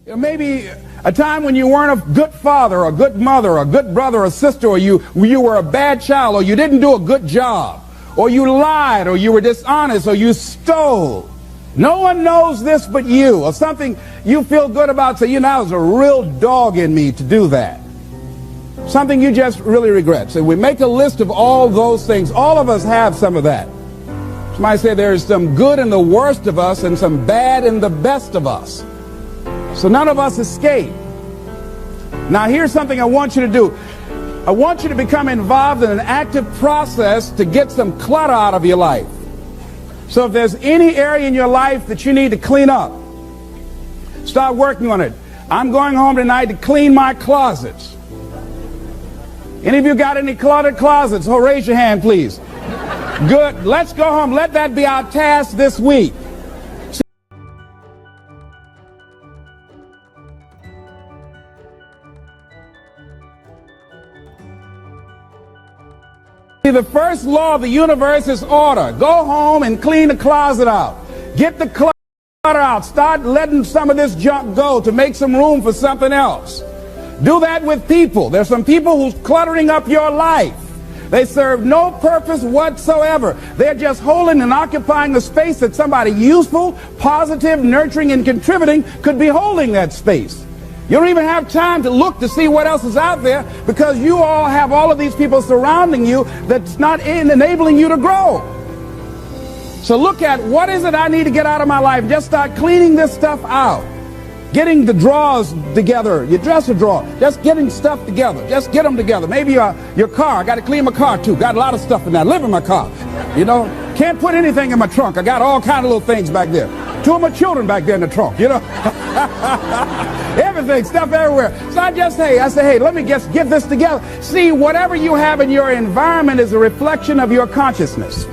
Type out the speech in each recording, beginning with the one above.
Maybe a time when you weren't a good father, or a good mother, or a good brother or sister, or you were a bad child, or you didn't do a good job, or you lied, or you were dishonest, or you stole. No one knows this but you, or something you feel good about, say, you know, there's a real dog in me to do that. Something you just really regret. So we make a list of all those things. All of us have some of that. Somebody say there's some good in the worst of us and some bad in the best of us. So none of us escape. Now here's something I want you to do. I want you to become involved in an active process to get some clutter out of your life. So if there's any area in your life that you need to clean up, start working on it. I'm going home tonight to clean my closets. Any of you got any cluttered closets? Oh, raise your hand, please. Good. Let's go home. Let that be our task this week. See, the first law of the universe is order. Go home and clean the closet out. Get the clutter out. Start letting some of this junk go to make some room for something else. Do that with people. There's some people who's cluttering up your life. They serve no purpose whatsoever. They're just holding and occupying a space that somebody useful, positive, nurturing, and contributing could be holding that space. You don't even have time to look to see what else is out there because you all have all of these people surrounding you that's not enabling you to grow. So look at what is it I need to get out of my life. Just start cleaning this stuff out. Getting the drawers together, your dresser drawer, just getting stuff together. Just get them together. Maybe your car. I got to clean my car too. Got a lot of stuff in there. I live in my car. You know, can't put anything in my trunk. I got all kind of little things back there. 2 of my children back there in the trunk, you know. Everything, stuff everywhere. So I say, hey, let me just get this together. See, whatever you have in your environment is a reflection of your consciousness.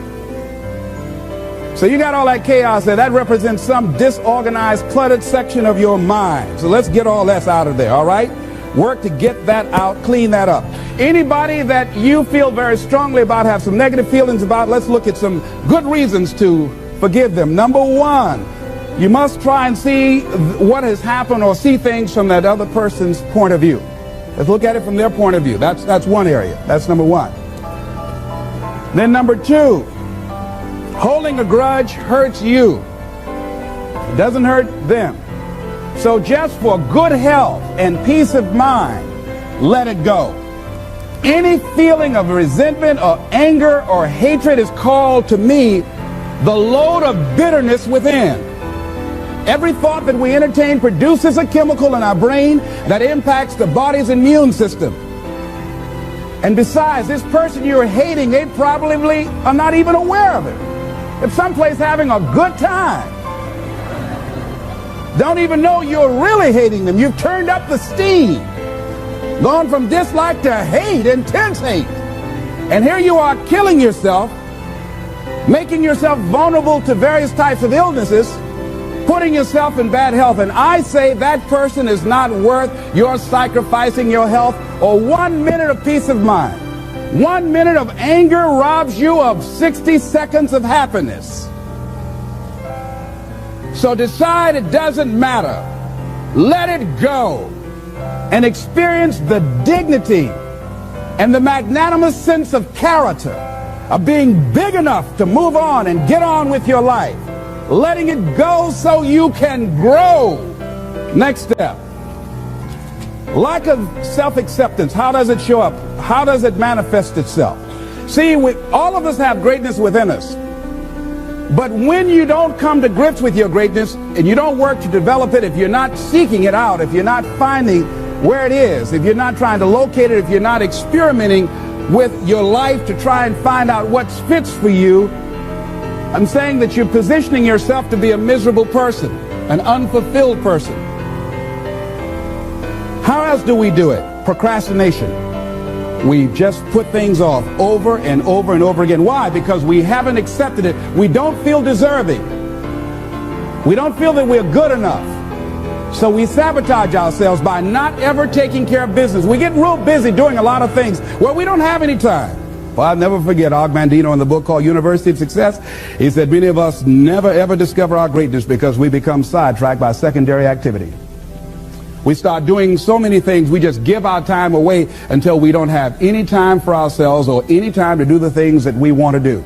So you got all that chaos there. That represents some disorganized, cluttered section of your mind. So let's get all that out of there, all right? Work to get that out, clean that up. Anybody that you feel very strongly about, have some negative feelings about, let's look at some good reasons to forgive them. Number one, you must try and see what has happened or see things from that other person's point of view. Let's look at it from their point of view. That's one area. That's number one. Then number two, holding a grudge hurts you. It doesn't hurt them. So just for good health and peace of mind, let it go. Any feeling of resentment or anger or hatred is called to me the load of bitterness within. Every thought that we entertain produces a chemical in our brain that impacts the body's immune system. And besides, this person you're hating, they probably are not even aware of it. If someplace having a good time, don't even know you're really hating them. You've turned up the steam, gone from dislike to hate, intense hate. And here you are killing yourself, making yourself vulnerable to various types of illnesses, putting yourself in bad health. And I say that person is not worth your sacrificing your health or 1 minute of peace of mind. 1 minute of anger robs you of 60 seconds of happiness. So decide it doesn't matter. Let it go and experience the dignity and the magnanimous sense of character of being big enough to move on and get on with your life. Letting it go so you can grow. Next step. Lack of self-acceptance. How does it show up? How does it manifest itself? See, all of us have greatness within us. But when you don't come to grips with your greatness and you don't work to develop it, if you're not seeking it out, if you're not finding where it is, if you're not trying to locate it, if you're not experimenting with your life to try and find out what fits for you, I'm saying that you're positioning yourself to be a miserable person, an unfulfilled person. How else do we do it? Procrastination. We just put things off over and over and over again. Why? Because we haven't accepted it. We don't feel deserving. We don't feel that we're good enough. So we sabotage ourselves by not ever taking care of business. We get real busy doing a lot of things where we don't have any time. Well, I'll never forget Og Mandino in the book called University of Success. He said many of us never ever discover our greatness because we become sidetracked by secondary activity. We start doing so many things. We just give our time away until we don't have any time for ourselves or any time to do the things that we want to do.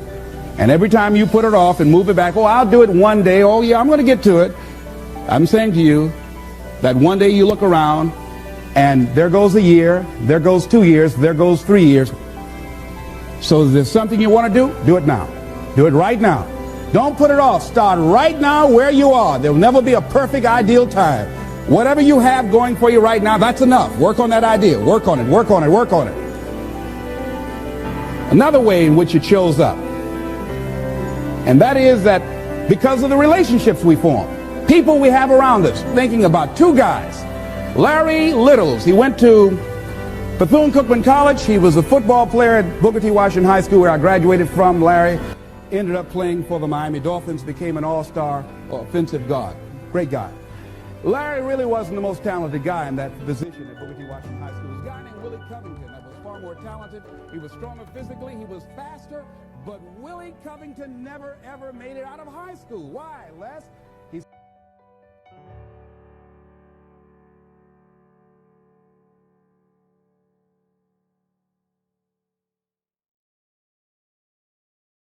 And every time you put it off and move it back, oh, I'll do it one day. Oh, yeah, I'm going to get to it. I'm saying to you that one day you look around and there goes a year, there goes 2 years, there goes 3 years. So if there's something you want to do it now. Do it right now. Don't put it off. Start right now where you are. There will never be a perfect, ideal time. Whatever you have going for you right now, that's enough. Work on that idea. Work on it, work on it, work on it. Another way in which it shows up, and that is that because of the relationships we form, people we have around us. Thinking about two guys. Larry Littles, he went to Bethune-Cookman College. He was a football player at Booker T. Washington High School, where I graduated from. Larry ended up playing for the Miami Dolphins, became an all-star offensive guard. Great guy. Larry really wasn't the most talented guy in that position at Booker T. Washington High School. There was a guy named Willie Covington that was far more talented. He was stronger physically. He was faster. But Willie Covington never, ever made it out of high school. Why, Les?